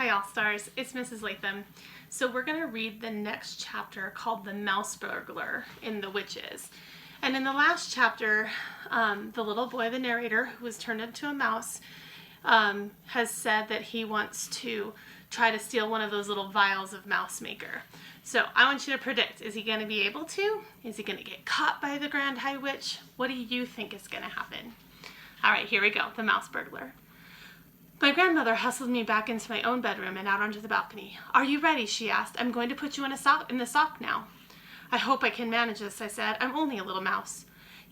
Hi All-Stars, it's Mrs. Latham. So we're going to read the next chapter called The Mouse Burglar in The Witches. And in the last chapter, the little boy, the narrator, who was turned into a mouse, has said that he wants to try to steal one of those little vials of mouse maker. So I want you to predict, is he going to be able to? Is he going to get caught by the Grand High Witch? What do you think is going to happen? All right, here we go, The Mouse Burglar. My grandmother hustled me back into my own bedroom and out onto the balcony. "Are you ready?" she asked. "I'm going to put you in the sock now." "I hope I can manage this," I said. "I'm only a little mouse."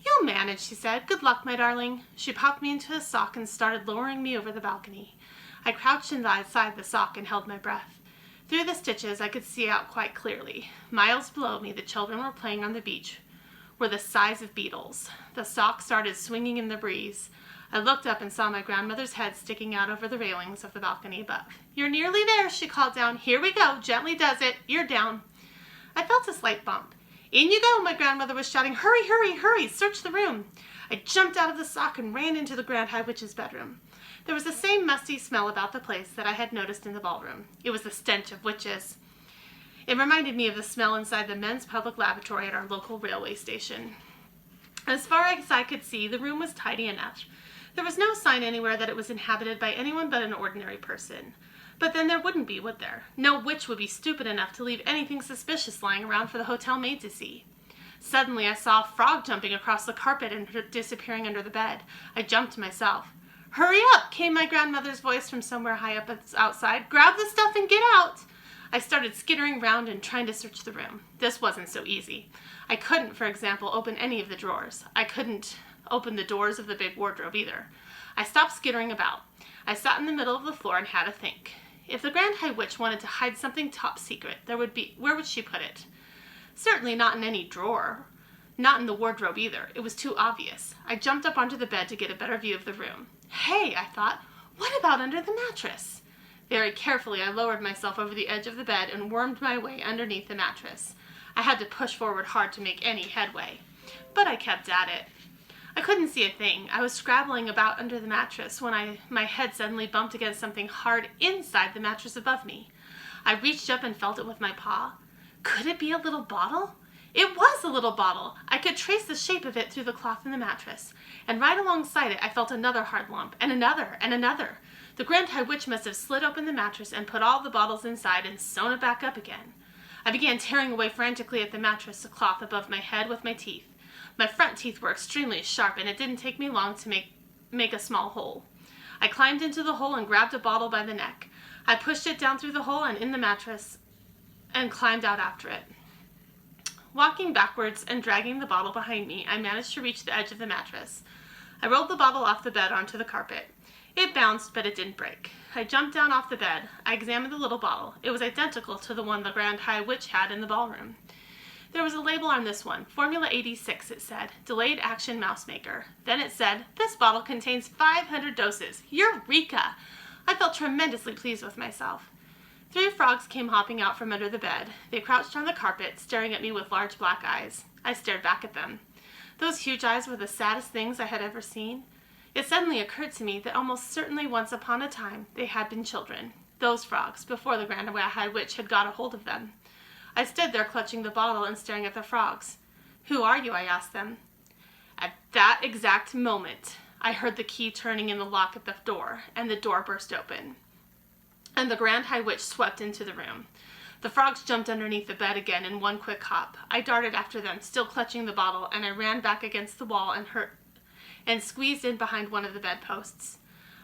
"You'll manage," she said. "Good luck, my darling." She popped me into the sock and started lowering me over the balcony. I crouched inside the sock and held my breath. Through the stitches, I could see out quite clearly. Miles below me, the children were playing on the beach, were the size of beetles. The sock started swinging in the breeze. I looked up and saw my grandmother's head sticking out over the railings of the balcony above. "You're nearly there," she called down. "Here we go. Gently does it. You're down." I felt a slight bump. "In you go," my grandmother was shouting. "Hurry, hurry, hurry. Search the room." I jumped out of the sock and ran into the Grand High Witch's bedroom. There was the same musty smell about the place that I had noticed in the ballroom. It was the stench of witches. It reminded me of the smell inside the men's public lavatory at our local railway station. As far as I could see, the room was tidy enough. There was no sign anywhere that it was inhabited by anyone but an ordinary person. But then there wouldn't be, would there? No witch would be stupid enough to leave anything suspicious lying around for the hotel maid to see. Suddenly I saw a frog jumping across the carpet and disappearing under the bed. I jumped myself. "Hurry up!" came my grandmother's voice from somewhere high up outside. "Grab the stuff and get out!" I started skittering round and trying to search the room. This wasn't so easy. I couldn't, for example, open any of the drawers. I couldn't open the doors of the big wardrobe either. I stopped skittering about. I sat in the middle of the floor and had a think. If the Grand High Witch wanted to hide something top secret, where would she put it? Certainly not in any drawer. Not in the wardrobe either. It was too obvious. I jumped up onto the bed to get a better view of the room. Hey, I thought, what about under the mattress? Very carefully I lowered myself over the edge of the bed and wormed my way underneath the mattress. I had to push forward hard to make any headway, but I kept at it. I couldn't see a thing. I was scrabbling about under the mattress when my head suddenly bumped against something hard inside the mattress above me. I reached up and felt it with my paw. Could it be a little bottle? It was a little bottle. I could trace the shape of it through the cloth in the mattress. And right alongside it, I felt another hard lump, and another, and another. The Grand High Witch must have slid open the mattress and put all the bottles inside and sewn it back up again. I began tearing away frantically at the mattress cloth above my head with my teeth. My front teeth were extremely sharp, and it didn't take me long to make a small hole. I climbed into the hole and grabbed a bottle by the neck. I pushed it down through the hole and in the mattress and climbed out after it. Walking backwards and dragging the bottle behind me, I managed to reach the edge of the mattress. I rolled the bottle off the bed onto the carpet. It bounced, but it didn't break. I jumped down off the bed. I examined the little bottle. It was identical to the one the Grand High Witch had in the ballroom. There was a label on this one, Formula 86, it said, Delayed Action Mouse Maker. Then it said, "This bottle contains 500 doses. Eureka!" I felt tremendously pleased with myself. 3 frogs came hopping out from under the bed. They crouched on the carpet, staring at me with large black eyes. I stared back at them. Those huge eyes were the saddest things I had ever seen. It suddenly occurred to me that almost certainly once upon a time they had been children. Those frogs, before the Grand High Witch had got a hold of them. I stood there clutching the bottle and staring at the frogs. "Who are you?" I asked them. At that exact moment, I heard the key turning in the lock at the door, and the door burst open. And the Grand High Witch swept into the room. The frogs jumped underneath the bed again in one quick hop. I darted after them, still clutching the bottle, and I ran back against the wall and squeezed in behind one of the bedposts.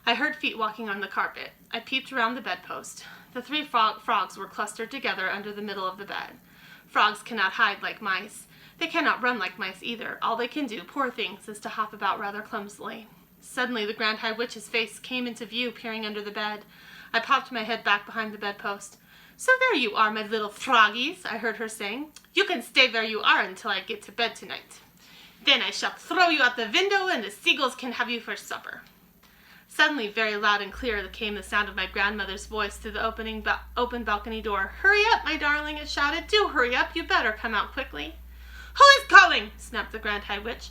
I heard feet walking on the carpet. I peeped around the bedpost. The 3 frogs were clustered together under the middle of the bed. Frogs cannot hide like mice. They cannot run like mice either. All they can do, poor things, is to hop about rather clumsily. Suddenly the Grand High Witch's face came into view peering under the bed. I popped my head back behind the bedpost. "So there you are, my little froggies," I heard her saying. "You can stay where you are until I get to bed tonight. Then I shall throw you out the window and the seagulls can have you for supper." Suddenly, very loud and clear, came the sound of my grandmother's voice through the open balcony door. "Hurry up, my darling," it shouted. "Do hurry up. You better come out quickly." "Who is calling?" snapped the Grand High Witch.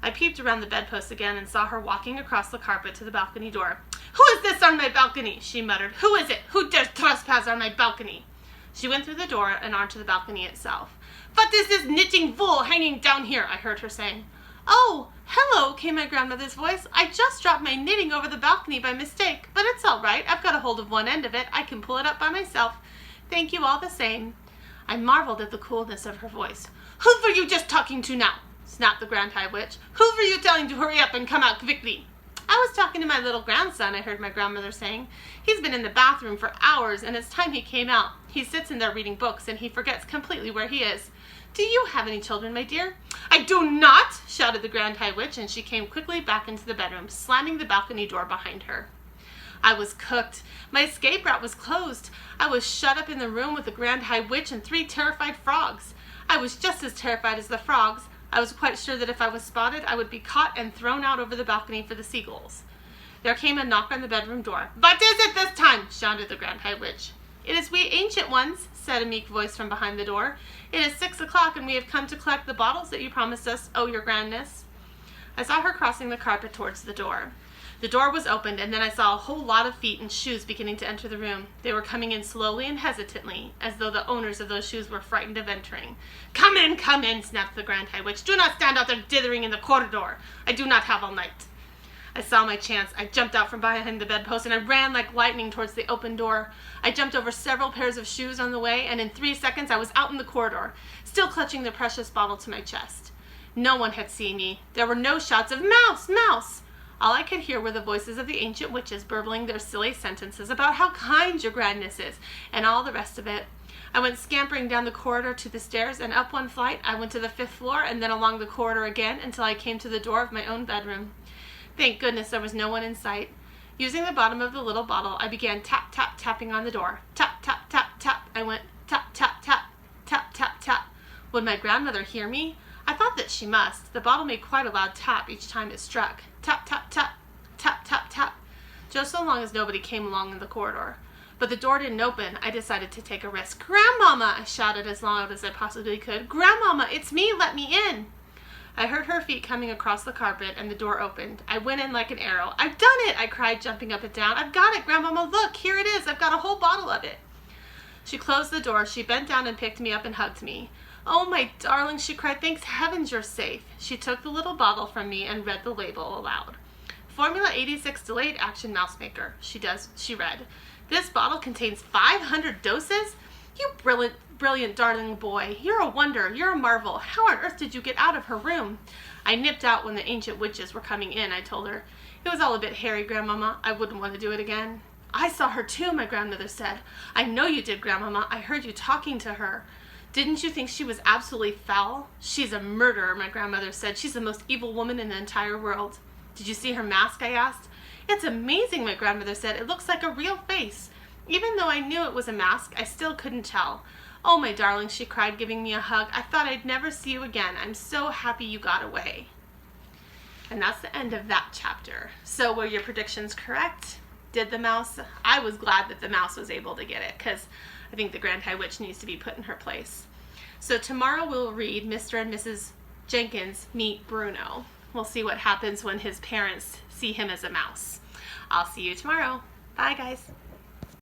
I peeped around the bedpost again and saw her walking across the carpet to the balcony door. "Who is this on my balcony?" she muttered. "Who is it? Who dares trespass on my balcony?" She went through the door and onto the balcony itself. "What is this knitting wool hanging down here?" I heard her saying. "Oh, hello," came my grandmother's voice. "I just dropped my knitting over the balcony by mistake, but it's all right. I've got a hold of one end of it. I can pull it up by myself. Thank you all the same." I marveled at the coolness of her voice. "Who were you just talking to now?" snapped the Grand High Witch. "Who were you telling to hurry up and come out quickly?" "I was talking to my little grandson," I heard my grandmother saying. "He's been in the bathroom for hours, and it's time he came out. He sits in there reading books, and he forgets completely where he is. Do you have any children, my dear?" "I do not!" shouted the Grand High Witch, and she came quickly back into the bedroom, slamming the balcony door behind her. I was cooked. My escape route was closed. I was shut up in the room with the Grand High Witch and 3 terrified frogs. I was just as terrified as the frogs. I was quite sure that if I was spotted, I would be caught and thrown out over the balcony for the seagulls. There came a knock on the bedroom door. "What is it this time?" shouted the Grand High Witch. "It is we ancient ones," said a meek voice from behind the door. "It is 6 o'clock, and we have come to collect the bottles that you promised us, oh your grandness." I saw her crossing the carpet towards the door. The door was opened, and then I saw a whole lot of feet and shoes beginning to enter the room. They were coming in slowly and hesitantly, as though the owners of those shoes were frightened of entering. Come in, snapped the Grand High Witch. "Do not stand out there dithering in the corridor. I do not have all night." I saw my chance. I jumped out from behind the bedpost, and I ran like lightning towards the open door. I jumped over several pairs of shoes on the way, and in 3 seconds I was out in the corridor, still clutching the precious bottle to my chest. No one had seen me. There were no shouts of "Mouse! Mouse!" All I could hear were the voices of the ancient witches burbling their silly sentences about how kind your grandness is, and all the rest of it. I went scampering down the corridor to the stairs, and up one flight. I went to the 5th floor, and then along the corridor again until I came to the door of my own bedroom. Thank goodness there was no one in sight. Using the bottom of the little bottle, I began tap, tap, tapping on the door. Tap, tap, tap, tap. I went tap, tap, tap, tap, tap, tap. Would my grandmother hear me? I thought that she must. The bottle made quite a loud tap each time it struck. Tap, tap, tap, tap, tap, tap. Just so long as nobody came along in the corridor. But the door didn't open. I decided to take a risk. "Grandmama!" I shouted as loud as I possibly could. "Grandmama, it's me, let me in!" I heard her feet coming across the carpet, and the door opened. I went in like an arrow. "I've done it!" I cried, jumping up and down. "I've got it, Grandmama! Look, here it is! I've got a whole bottle of it!" She closed the door. She bent down and picked me up and hugged me. "Oh, my darling," she cried, "thanks heavens you're safe." She took the little bottle from me and read the label aloud. "Formula 86 Delayed Action Mouse Maker," she read. "This bottle contains 500 doses? You brilliant darling boy. You're a wonder. You're a marvel. How on earth did you get out of her room?" "I nipped out when the ancient witches were coming in," I told her. "It was all a bit hairy, Grandmama. I wouldn't want to do it again." "I saw her too," my grandmother said. "I know you did, Grandmama. I heard you talking to her. Didn't you think she was absolutely foul?" "She's a murderer," my grandmother said. "She's the most evil woman in the entire world." "Did you see her mask?" I asked. "It's amazing," my grandmother said. "It looks like a real face." Even though I knew it was a mask, I still couldn't tell. "Oh, my darling," she cried, giving me a hug. "I thought I'd never see you again. I'm so happy you got away." And that's the end of that chapter. So were your predictions correct? Did the mouse? I was glad that the mouse was able to get it, because I think the Grand High Witch needs to be put in her place. So tomorrow we'll read Mr. and Mrs. Jenkins Meet Bruno. We'll see what happens when his parents see him as a mouse. I'll see you tomorrow. Bye, guys.